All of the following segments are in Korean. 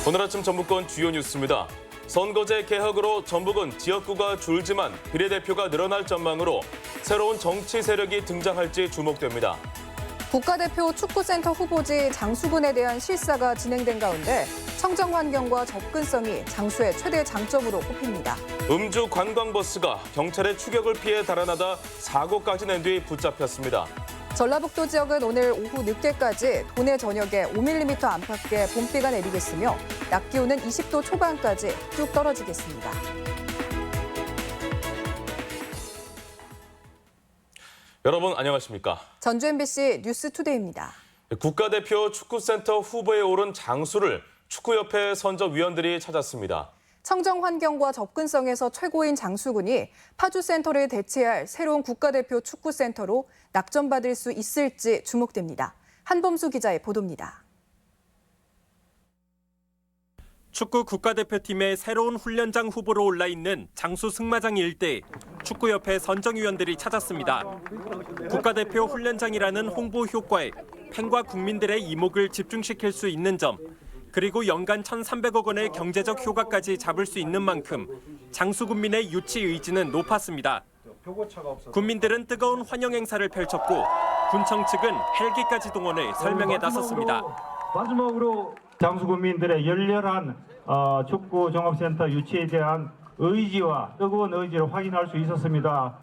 오늘 아침 전북권 주요 뉴스입니다. 선거제 개혁으로 전북은 지역구가 줄지만 비례대표가 늘어날 전망으로 새로운 정치 세력이 등장할지 주목됩니다. 국가대표 축구센터 후보지 장수군에 대한 실사가 진행된 가운데 청정 환경과 접근성이 장수의 최대 장점으로 꼽힙니다. 음주 관광버스가 경찰의 추격을 피해 달아나다 사고까지 낸 뒤 붙잡혔습니다. 전라북도 지역은 오늘 오후 늦게까지 도내 전역에 5mm 안팎의 봄비가 내리겠으며 낮 기온은 20도 초반까지 쭉 떨어지겠습니다. 여러분 안녕하십니까? 전주 MBC 뉴스투데이입니다. 국가대표 축구센터 후보에 오른 장수를 축구협회 선정위원들이 찾았습니다. 청정 환경과 접근성에서 최고인 장수군이 파주센터를 대체할 새로운 국가대표 축구센터로 낙점받을 수 있을지 주목됩니다. 한범수 기자의 보도입니다. 축구 국가대표팀의 새로운 훈련장 후보로 올라있는 장수 승마장 일대 축구협회 선정위원들이 찾았습니다. 국가대표 훈련장이라는 홍보 효과에 팬과 국민들의 이목을 집중시킬 수 있는 점, 그리고 연간 1,300억 원의 경제적 효과까지 잡을 수 있는 만큼 장수 군민의 유치 의지는 높았습니다. 군민들은 뜨거운 환영 행사를 펼쳤고 군청 측은 헬기까지 동원해 설명에 나섰습니다. 마지막으로 장수 군민들의 열렬한 축구 종합센터 유치에 대한 의지와 뜨거운 의지를 확인할 수 있었습니다.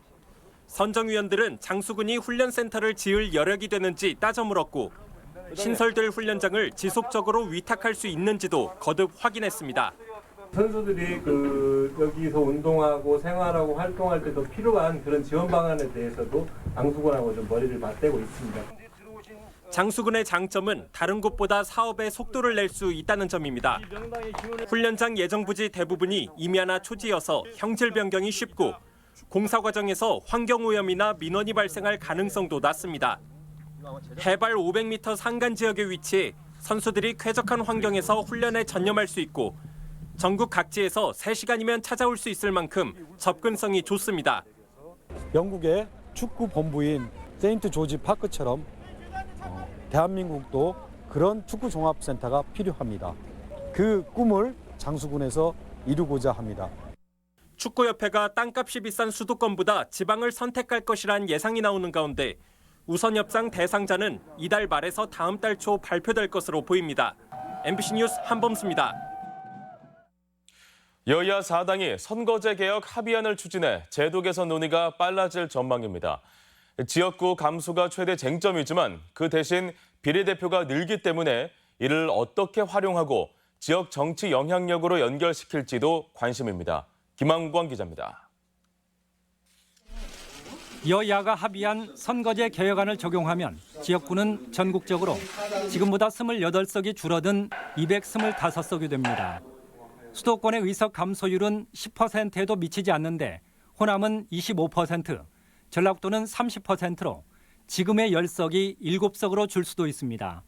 선정위원들은 장수군이 훈련센터를 지을 여력이 되는지 따져 물었고 신설될 훈련장을 지속적으로 위탁할 수 있는지도 거듭 확인했습니다. 선수들이 여기서 운동하고 생활하고 활동할 때 더 필요한 그런 지원 방안에 대해서도 장수군하고 좀 머리를 맞대고 있습니다. 장수군의 장점은 다른 곳보다 사업의 속도를 낼 수 있다는 점입니다. 훈련장 예정 부지 대부분이 임야나 초지여서 형질 변경이 쉽고 공사 과정에서 환경오염이나 민원이 발생할 가능성도 낮습니다. 해발 500m 산간 지역에 위치해 선수들이 쾌적한 환경에서 훈련에 전념할 수 있고 전국 각지에서 3시간이면 찾아올 수 있을 만큼 접근성이 좋습니다. 영국의 축구 본부인 세인트 조지 파크처럼 대한민국도 그런 축구 종합센터가 필요합니다. 그 꿈을 장수군에서 이루고자 합니다. 축구협회가 땅값이 비싼 수도권보다 지방을 선택할 것이란 예상이 나오는 가운데 우선 협상 대상자는 이달 말에서 다음 달 초 발표될 것으로 보입니다. MBC 뉴스 한범수입니다. 여야 4당이 선거제 개혁 합의안을 추진해 제도 개선 논의가 빨라질 전망입니다. 지역구 감소가 최대 쟁점이지만 그 대신 비례대표가 늘기 때문에 이를 어떻게 활용하고 지역 정치 영향력으로 연결시킬지도 관심입니다. 김한광 기자입니다. 여야가 합의한 선거제 개혁안을 적용하면 지역구는 전국적으로 지금보다 28석이 줄어든 225석이 됩니다. 수도권의 의석 감소율은 10%에도 미치지 않는데 호남은 25%, 전라북도는 30%로 지금의 10석이 7석으로 줄 수도 있습니다.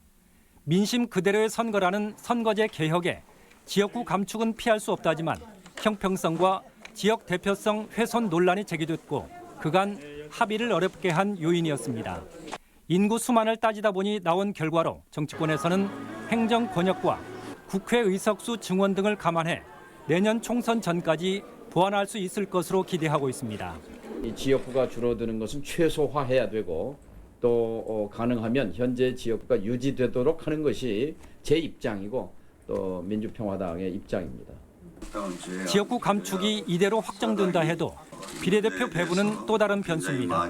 민심 그대로의 선거라는 선거제 개혁에 지역구 감축은 피할 수 없다지만 형평성과 지역 대표성 훼손 논란이 제기됐고 그간 합의를 어렵게 한 요인이었습니다. 인구 수만을 따지다 보니 나온 결과로 정치권에서는 행정 권역과 국회 의석수 증원 등을 감안해 내년 총선 전까지 보완할 수 있을 것으로 기대하고 있습니다. 이 지역구가 줄어드는 것은 최소화해야 되고 또 가능하면 현재 지역구가 유지되도록 하는 것이 제 입장이고 또 민주평화당의 입장입니다. 지역구 감축이 이대로 확정된다 해도 비례대표 배분은 또 다른 변수입니다.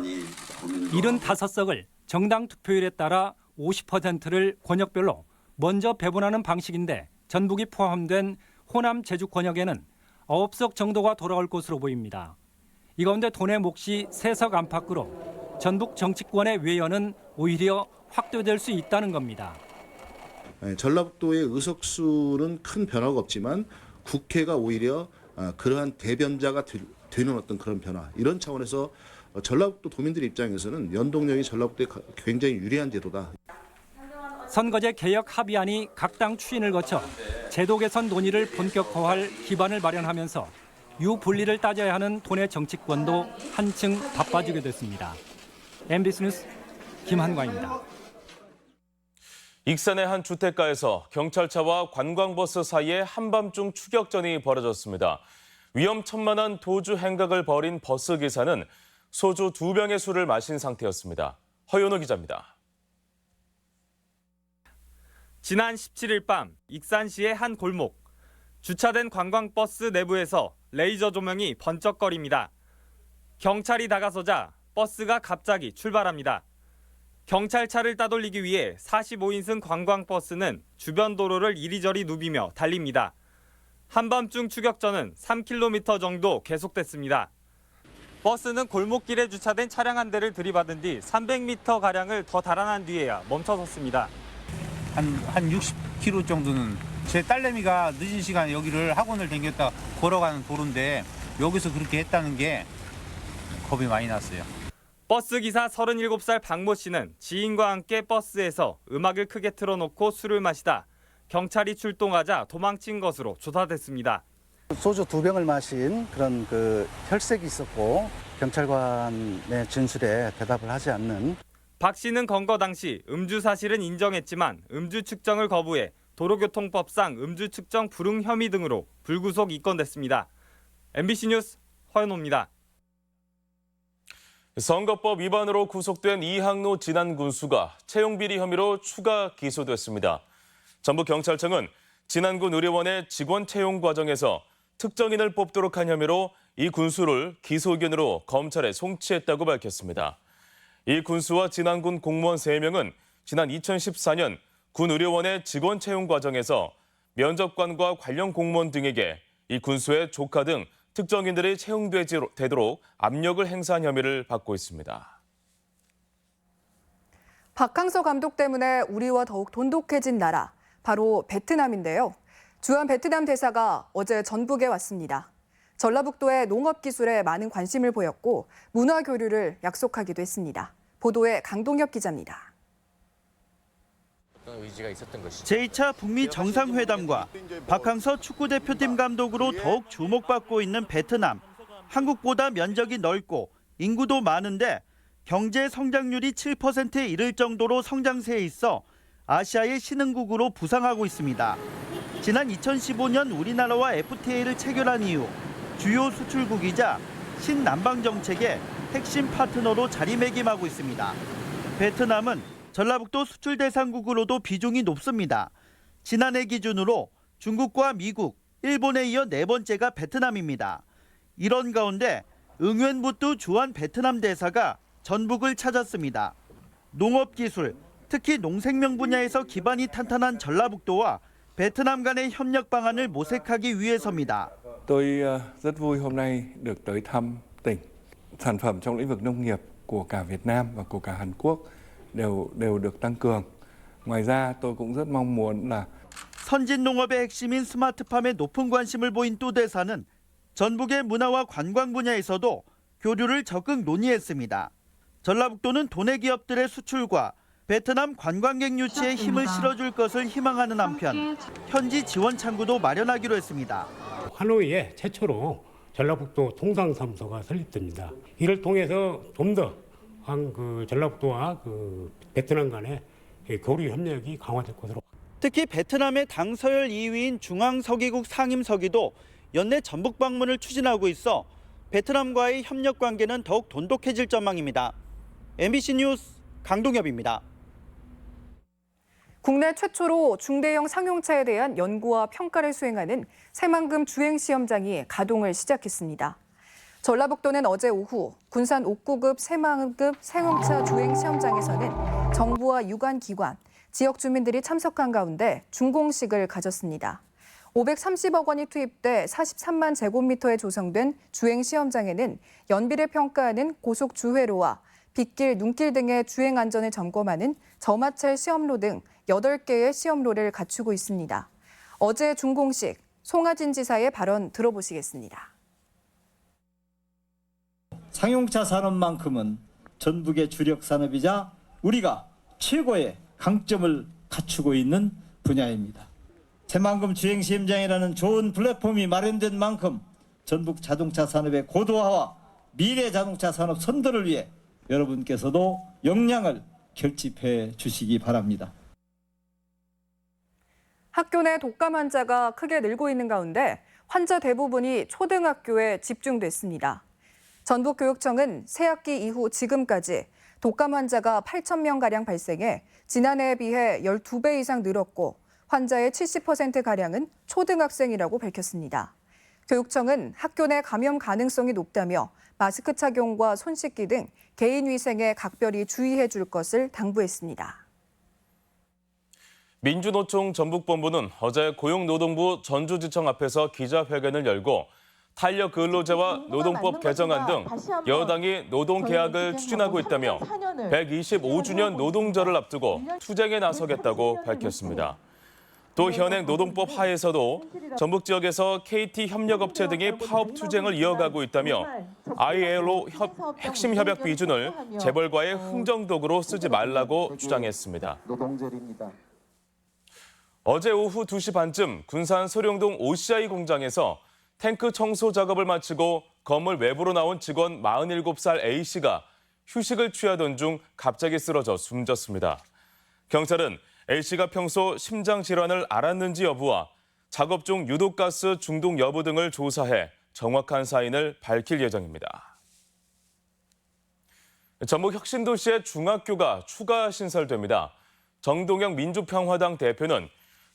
75석을 정당 투표율에 따라 50%를 권역별로 먼저 배분하는 방식인데 전북이 포함된 호남 제주 권역에는 9석 정도가 돌아올 것으로 보입니다. 이 가운데 도내 몫이 3석 안팎으로 전북 정치권의 외연은 오히려 확대될 수 있다는 겁니다. 전라북도의 의석수는 큰 변화가 없지만 국회가 오히려 그러한 대변자가 되는 어떤 그런 변화, 이런 차원에서 전라북도 도민들 입장에서는 연동형이 전라북도에 굉장히 유리한 제도다. 선거제 개혁 합의안이 각 당 추인을 거쳐 제도 개선 논의를 본격화할 기반을 마련하면서 유분리를 따져야 하는 도내 정치권도 한층 바빠지게 됐습니다. MBC 뉴스 김한광입니다. 익산의 한 주택가에서 경찰차와 관광버스 사이에 한밤중 추격전이 벌어졌습니다. 위험천만한 도주 행각을 벌인 버스 기사는 소주 2병의 술을 마신 상태였습니다. 허윤호 기자입니다. 지난 17일 밤 익산시의 한 골목. 주차된 관광버스 내부에서 레이저 조명이 번쩍거립니다. 경찰이 다가서자 버스가 갑자기 출발합니다. 경찰차를 따돌리기 위해 45인승 관광버스는 주변 도로를 이리저리 누비며 달립니다. 한밤중 추격전은 3km 정도 계속됐습니다. 버스는 골목길에 주차된 차량 한 대를 들이받은 뒤 300m가량을 더 달아난 뒤에야 멈춰섰습니다. 한 60km 정도는 제 딸내미가 늦은 시간에 여기를 학원을 다녔다 걸어가는 도로인데 여기서 그렇게 했다는 게 겁이 많이 났어요. 버스 기사 37살 박모 씨는 지인과 함께 버스에서 음악을 크게 틀어놓고 술을 마시다 경찰이 출동하자 도망친 것으로 조사됐습니다. 소주 2병을 마신 그런 혈색이 있었고 경찰관의 진술에 대답을 하지 않는. 박 씨는 검거 당시 음주 사실은 인정했지만 음주 측정을 거부해 도로교통법상 음주 측정 불응 혐의 등으로 불구속 입건됐습니다. MBC 뉴스 허연호입니다. 선거법 위반으로 구속된 이항로 진안군수가 채용비리 혐의로 추가 기소됐습니다. 전북경찰청은 진안군 의료원의 직원 채용 과정에서 특정인을 뽑도록 한 혐의로 이 군수를 기소 의견으로 검찰에 송치했다고 밝혔습니다. 이 군수와 진안군 공무원 3명은 지난 2014년 군 의료원의 직원 채용 과정에서 면접관과 관련 공무원 등에게 이 군수의 조카 등 특정인들이 채용되도록 압력을 행사한 혐의를 받고 있습니다. 박항서 감독 때문에 우리와 더욱 돈독해진 나라, 바로 베트남인데요. 주한 베트남 대사가 어제 전북에 왔습니다. 전라북도의 농업 기술에 많은 관심을 보였고 문화 교류를 약속하기도 했습니다. 보도에 강동혁 기자입니다. 제2차 북미 정상회담과 박항서 축구대표팀 감독으로 더욱 주목받고 있는 베트남. 한국보다 면적이 넓고 인구도 많은데 경제 성장률이 7%에 이를 정도로 성장세에 있어 아시아의 신흥국으로 부상하고 있습니다. 지난 2015년 우리나라와 FTA를 체결한 이후 주요 수출국이자 신남방 정책의 핵심 파트너로 자리매김하고 있습니다. 베트남은 전라북도 수출 대상국으로도 비중이 높습니다. 지난해 기준으로 중국과 미국, 일본에 이어 4번째가 베트남입니다. 이런 가운데 응웬부뚜 주한 베트남 대사가 전북을 찾았습니다. 농업기술, 특히 농생명 분야에서 기반이 탄탄한 전라북도와 베트남 간의 협력 방안을 모색하기 위해서입니다. Tôi rất vui hôm nay được tới thăm tỉnh. Sản phẩm trong lĩnh vực nông nghiệp của cả Việt Nam và của cả Hàn Quốc đều được tăng cường. Ngoài ra tôi cũng rất mong muốn là 선진 농업의 핵심인 스마트팜에 높은 관심을 보인 뚜 대사는 전북의 문화와 관광 분야에서도 교류를 적극 논의했습니다. 전라북도는 도내 기업들의 수출과 베트남 관광객 유치에 힘을 실어줄 것을 희망하는 한편 현지 지원 창구도 마련하기로 했습니다. 하노이에 최초로 전라북도 통상사무소가 설립됩니다. 이를 통해서 좀 더 전라북도와 베트남 간의 교류 협력이 강화될 것으로. 특히 베트남의 당 서열 2위인 중앙서기국 상임서기도 연내 전북 방문을 추진하고 있어 베트남과의 협력 관계는 더욱 돈독해질 전망입니다. MBC 뉴스 강동엽입니다. 국내 최초로 중대형 상용차에 대한 연구와 평가를 수행하는 새만금 주행시험장이 가동을 시작했습니다. 전라북도는 어제 오후 군산 옥구급 새만금 상용차 주행시험장에서는 정부와 유관기관, 지역 주민들이 참석한 가운데 준공식을 가졌습니다. 530억 원이 투입돼 43만 제곱미터에 조성된 주행시험장에는 연비를 평가하는 고속주회로와 빗길, 눈길 등의 주행 안전을 점검하는 저마찰 시험로 등 8개의 시험로를 갖추고 있습니다. 어제 준공식, 송하진 지사의 발언 들어보시겠습니다. 상용차 산업만큼은 전북의 주력 산업이자 우리가 최고의 강점을 갖추고 있는 분야입니다. 새만금 주행시험장이라는 좋은 플랫폼이 마련된 만큼 전북 자동차 산업의 고도화와 미래 자동차 산업 선도를 위해 여러분께서도 역량을 결집해 주시기 바랍니다. 학교 내 독감 환자가 크게 늘고 있는 가운데 환자 대부분이 초등학교에 집중됐습니다. 전북교육청은 새학기 이후 지금까지 독감 환자가 8,000명가량 발생해 지난해에 비해 12배 이상 늘었고 환자의 70%가량은 초등학생이라고 밝혔습니다. 교육청은 학교 내 감염 가능성이 높다며 마스크 착용과 손 씻기 등 개인 위생에 각별히 주의해 줄 것을 당부했습니다. 민주노총 전북본부는 어제 고용노동부 전주지청 앞에서 기자회견을 열고 탄력 근로제와 노동법 개정안 등 여당이 노동계약을 추진하고 있다며 125주년 노동절을 앞두고 투쟁에 나서겠다고 밝혔습니다. 또 현행 노동법 하에서도 전북 지역에서 KT 협력업체 등이 파업 투쟁을 이어가고 있다며 ILO 핵심 협약 비준을 재벌과의 흥정도구로 쓰지 말라고 주장했습니다. 어제 오후 2시 반쯤 군산 소룡동 OCI 공장에서 탱크 청소 작업을 마치고 건물 외부로 나온 직원 47살 A씨가 휴식을 취하던 중 갑자기 쓰러져 숨졌습니다. 경찰은 A씨가 평소 심장 질환을 앓았는지 여부와 작업 중 유독가스 중독 여부 등을 조사해 정확한 사인을 밝힐 예정입니다. 전북 혁신도시의 중학교가 추가 신설됩니다. 정동영 민주평화당 대표는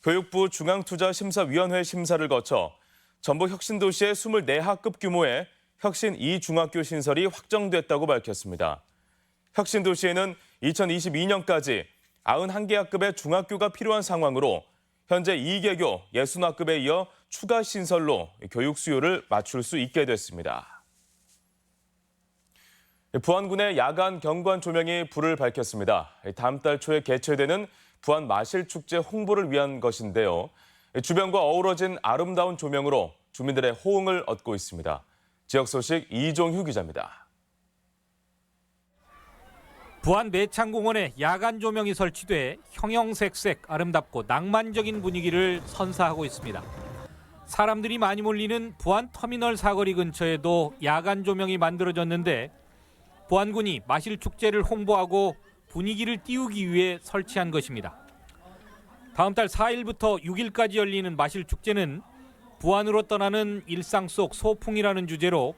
교육부 중앙투자심사위원회 심사를 거쳐 전북 혁신도시의 24학급 규모의 혁신 2중학교 신설이 확정됐다고 밝혔습니다. 혁신도시에는 2022년까지 91개 학급의 중학교가 필요한 상황으로 현재 2개교 60학급에 이어 추가 신설로 교육 수요를 맞출 수 있게 됐습니다. 부안군의 야간 경관 조명이 불을 밝혔습니다. 다음 달 초에 개최되는 부안 마실축제 홍보를 위한 것인데요. 주변과 어우러진 아름다운 조명으로 주민들의 호응을 얻고 있습니다. 지역 소식 이종휴 기자입니다. 부안 매창공원에 야간 조명이 설치돼 형형색색 아름답고 낭만적인 분위기를 선사하고 있습니다. 사람들이 많이 몰리는 부안 터미널 사거리 근처에도 야간 조명이 만들어졌는데 부안군이 마실축제를 홍보하고 분위기를 띄우기 위해 설치한 것입니다. 다음 달 4일부터 6일까지 열리는 마실축제는 부안으로 떠나는 일상 속 소풍이라는 주제로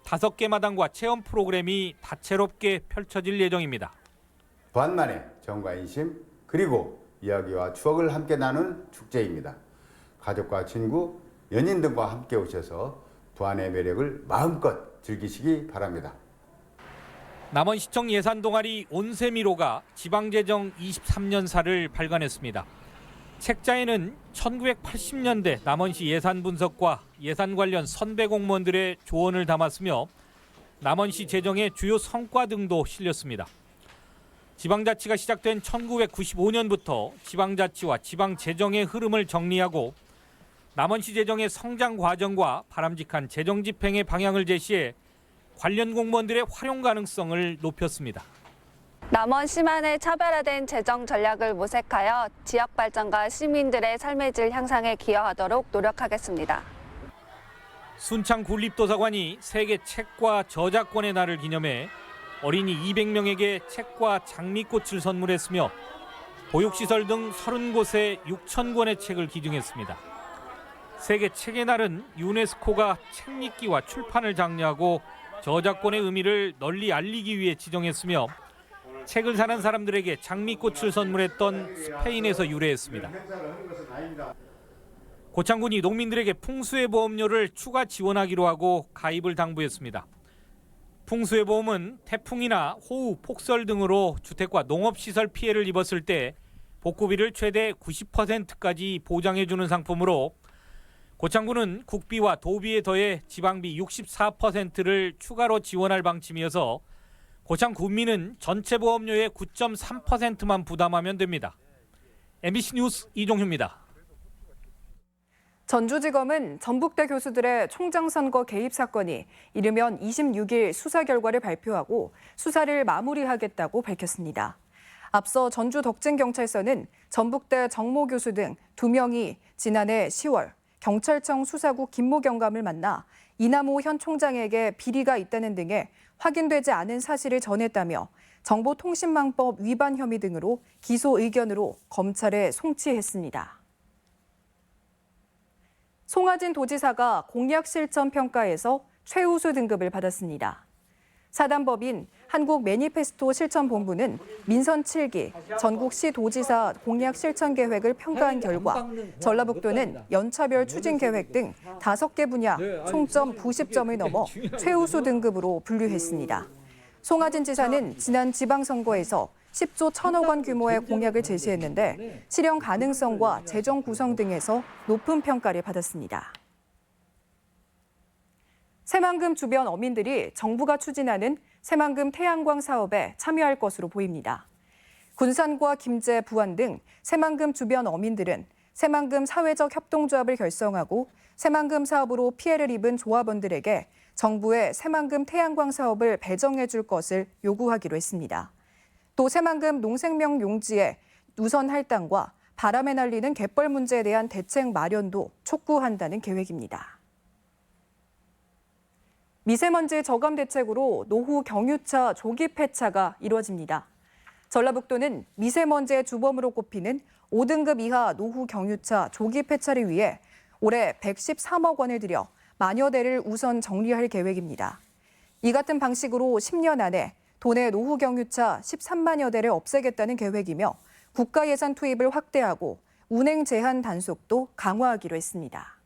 5개 마당과 체험 프로그램이 다채롭게 펼쳐질 예정입니다. 부안만의 정과 인심 그리고 이야기와 추억을 함께 나눈 축제입니다. 가족과 친구, 연인 등과 함께 오셔서 부안의 매력을 마음껏 즐기시기 바랍니다. 남원시청 예산 동아리 온세미로가 지방재정 23년사를 발간했습니다. 책자에는 1980년대 남원시 예산 분석과 예산 관련 선배 공무원들의 조언을 담았으며 남원시 재정의 주요 성과 등도 실렸습니다. 지방자치가 시작된 1995년부터 지방자치와 지방재정의 흐름을 정리하고 남원시 재정의 성장 과정과 바람직한 재정 집행의 방향을 제시해 관련 공무원들의 활용 가능성을 높였습니다. 남원시만의 차별화된 재정 전략을 모색하여 지역 발전과 시민들의 삶의 질 향상에 기여하도록 노력하겠습니다. 순창 군립도서관이 세계 책과 저작권의 날을 기념해 어린이 200명에게 책과 장미꽃을 선물했으며 보육시설 등 30곳에 6,000권의 책을 기증했습니다. 세계 책의 날은 유네스코가 책 읽기와 출판을 장려하고 저작권의 의미를 널리 알리기 위해 지정했으며 책을 사는 사람들에게 장미꽃을 선물했던 스페인에서 유래했습니다. 고창군이 농민들에게 풍수해 보험료를 추가 지원하기로 하고 가입을 당부했습니다. 풍수해 보험은 태풍이나 호우, 폭설 등으로 주택과 농업시설 피해를 입었을 때 복구비를 최대 90%까지 보장해주는 상품으로 고창군은 국비와 도비에 더해 지방비 64%를 추가로 지원할 방침이어서 고창 군민은 전체 보험료의 9.3%만 부담하면 됩니다. MBC 뉴스 이종휴입니다. 전주지검은 전북대 교수들의 총장선거 개입 사건이 이르면 26일 수사 결과를 발표하고 수사를 마무리하겠다고 밝혔습니다. 앞서 전주덕진경찰서는 전북대 정모 교수 등 2명이 지난해 10월 경찰청 수사국 김모 경감을 만나 이남호 현 총장에게 비리가 있다는 등의 확인되지 않은 사실을 전했다며 정보통신망법 위반 혐의 등으로 기소 의견으로 검찰에 송치했습니다. 송하진 도지사가 공약 실천 평가에서 최우수 등급을 받았습니다. 사단법인 한국 매니페스토 실천본부는 민선 7기 전국시 도지사 공약 실천 계획을 평가한 결과 전라북도는 연차별 추진 계획 등 5개 분야 총점 90점을 넘어 최우수 등급으로 분류했습니다. 송하진 지사는 지난 지방선거에서 10조 1천억 원 규모의 공약을 제시했는데 실현 가능성과 재정 구성 등에서 높은 평가를 받았습니다. 새만금 주변 어민들이 정부가 추진하는 새만금 태양광 사업에 참여할 것으로 보입니다. 군산과 김제, 부안 등 새만금 주변 어민들은 새만금 사회적 협동조합을 결성하고 새만금 사업으로 피해를 입은 조합원들에게 정부의 새만금 태양광 사업을 배정해 줄 것을 요구하기로 했습니다. 또 새만금 농생명 용지의 우선 할당과 바람에 날리는 갯벌 문제에 대한 대책 마련도 촉구한다는 계획입니다. 미세먼지 저감 대책으로 노후 경유차 조기 폐차가 이루어집니다. 전라북도는 미세먼지의 주범으로 꼽히는 5등급 이하 노후 경유차 조기 폐차를 위해 올해 113억 원을 들여 만여 대를 우선 정리할 계획입니다. 이 같은 방식으로 10년 안에 도내 노후 경유차 13만여 대를 없애겠다는 계획이며 국가 예산 투입을 확대하고 운행 제한 단속도 강화하기로 했습니다.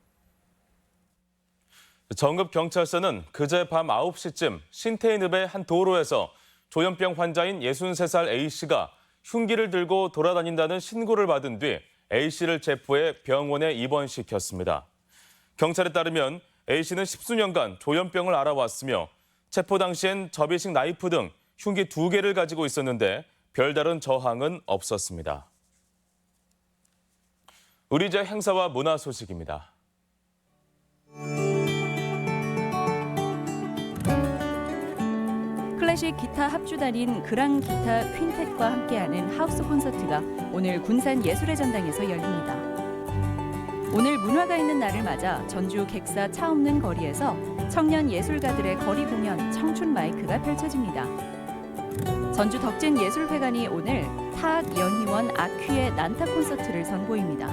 정읍경찰서는 그제 밤 9시쯤 신태인읍의 한 도로에서 조현병 환자인 63살 A씨가 흉기를 들고 돌아다닌다는 신고를 받은 뒤 A씨를 체포해 병원에 입원시켰습니다. 경찰에 따르면 A씨는 10수년간 조현병을 앓아왔으며 체포 당시엔 접이식 나이프 등 흉기 2개를 가지고 있었는데 별다른 저항은 없었습니다. 우리 이제 행사와 문화 소식입니다. 클래식 기타 합주단인 그랑 기타 퀸텟과 함께하는 하우스 콘서트가 오늘 군산 예술의 전당에서 열립니다. 오늘 문화가 있는 날을 맞아 전주 객사 차 없는 거리에서 청년 예술가들의 거리 공연 청춘 마이크가 펼쳐집니다. 전주 덕진 예술회관이 오늘 타악 연희원 아퀴의 난타 콘서트를 선보입니다.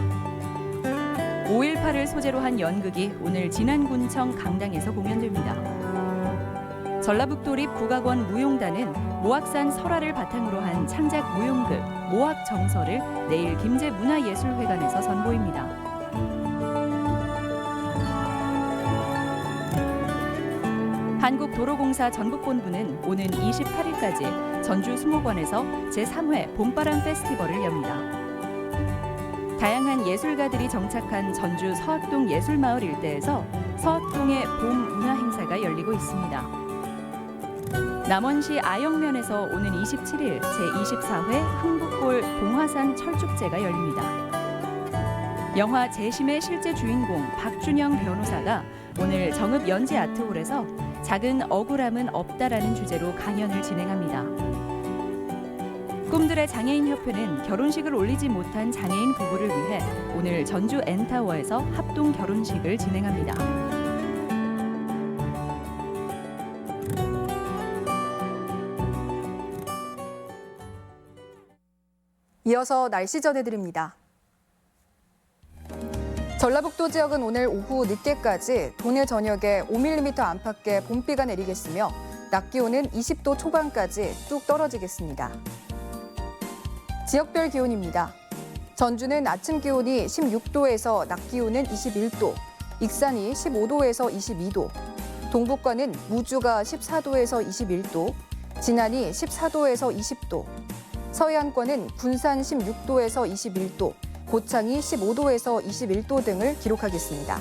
5.18을 소재로 한 연극이 오늘 진안군청 강당에서 공연됩니다. 전라북도립 국악원 무용단은 모악산 설화를 바탕으로 한 창작 무용극 모악정서를 내일 김제문화예술회관에서 선보입니다. 한국도로공사 전북본부는 오는 28일까지 전주 수목원에서 제3회 봄바람 페스티벌을 엽니다. 다양한 예술가들이 정착한 전주 서학동 예술마을 일대에서 서학동의 봄 문화 행사가 열리고 있습니다. 남원시 아영면에서 오는 27일 제24회 흥북골 봉화산 철축제가 열립니다. 영화 재심의 실제 주인공 박준영 변호사가 오늘 정읍 연지 아트홀에서 작은 억울함은 없다라는 주제로 강연을 진행합니다. 꿈들의 장애인협회는 결혼식을 올리지 못한 장애인 부부를 위해 오늘 전주 엔타워에서 합동 결혼식을 진행합니다. 이어서 날씨 전해드립니다. 전라북도 지역은 오늘 오후 늦게까지 도내 전역에 5mm 안팎의 봄비가 내리겠으며 낮 기온은 20도 초반까지 뚝 떨어지겠습니다. 지역별 기온입니다. 전주는 아침 기온이 16도에서 낮 기온은 21도, 익산이 15도에서 22도, 동북권은 무주가 14도에서 21도, 진안이 14도에서 20도, 서해안권은 군산 16도에서 21도, 고창이 15도에서 21도 등을 기록하겠습니다.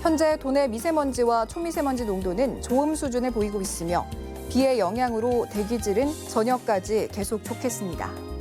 현재 도내 미세먼지와 초미세먼지 농도는 좋음 수준을 보이고 있으며 비의 영향으로 대기질은 저녁까지 계속 좋겠습니다.